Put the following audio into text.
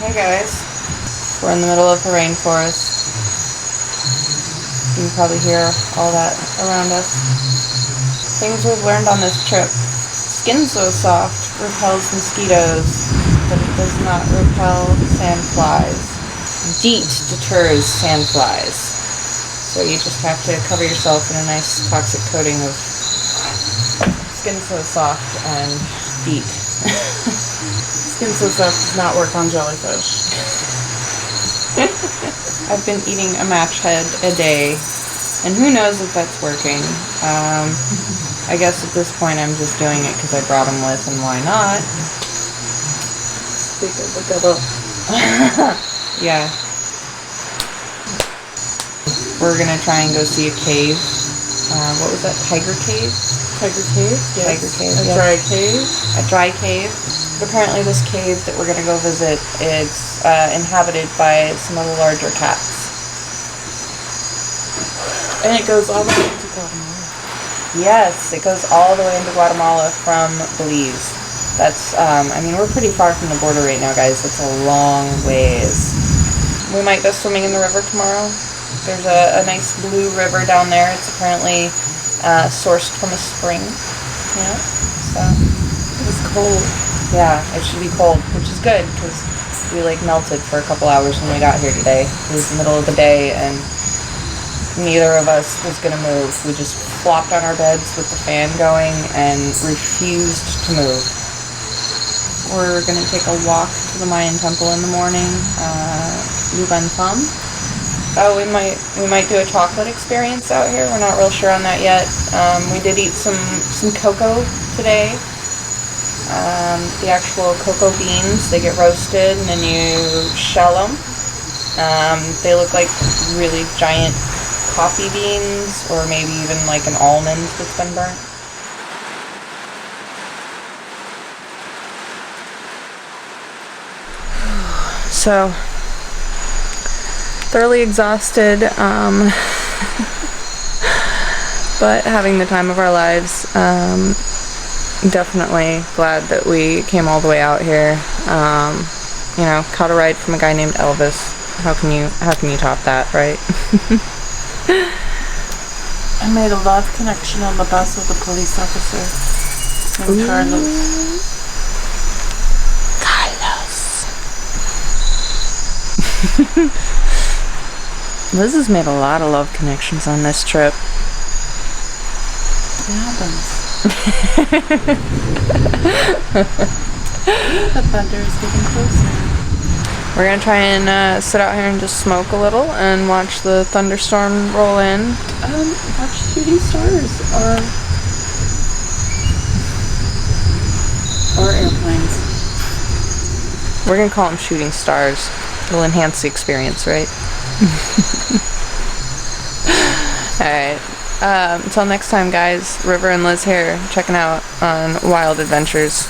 Hey guys, we're in the middle of the rainforest. You can probably hear all that around us. Things we've learned on this trip. Skin so soft repels mosquitoes, but it does not repel sandflies. DEET deters sandflies. So you just have to cover yourself in a nice toxic coating of Skin so soft and DEET. Skin so soft does not work on jellyfish. I've been eating a match head a day, and who knows if that's working. I guess at this point I'm just doing it because I brought them with, and why not? Speak of the devil. Yeah. We're gonna try and go see a cave. What was that? Tiger Cave? Tiger Cave? Yes. Tiger Cave. A dry cave? A dry cave. But apparently this cave that we're gonna go visit is inhabited by some of the larger cats. And it goes all the way to Guatemala. Yes, it goes all the way into Guatemala from Belize. That's, I mean, we're pretty far from the border right now, guys. It's a long ways. We might go swimming in the river tomorrow. There's a nice blue river down there. It's apparently sourced from a spring. Yeah, so. It was cold. Yeah, it should be cold, which is good, because we, melted for a couple hours when we got here today. It was the middle of the day, and neither of us was going to move. We just flopped on our beds with the fan going and refused to move. We're going to take a walk to the Mayan temple in the morning. Luban Thumb. Oh, we might do a chocolate experience out here. We're not real sure on that yet. We did eat some cocoa today. The actual cocoa beans, they get roasted and then you shell them. They look like really giant coffee beans, or maybe even like an almond that's been burnt. So, thoroughly exhausted, but having the time of our lives. Definitely glad that we came all the way out here. Caught a ride from a guy named Elvis. How can you top that, right? I made a love connection on the bus with a police officer named Carlos. Liz has made a lot of love connections on this trip. It happens. The thunder is getting closer. We're gonna try and sit out here and just smoke a little and watch the thunderstorm roll in. Watch shooting stars or airplanes. We're gonna call them shooting stars. It'll enhance the experience, right? Alright. Until next time, guys. River and Liz here, checking out on Wilde Adventures.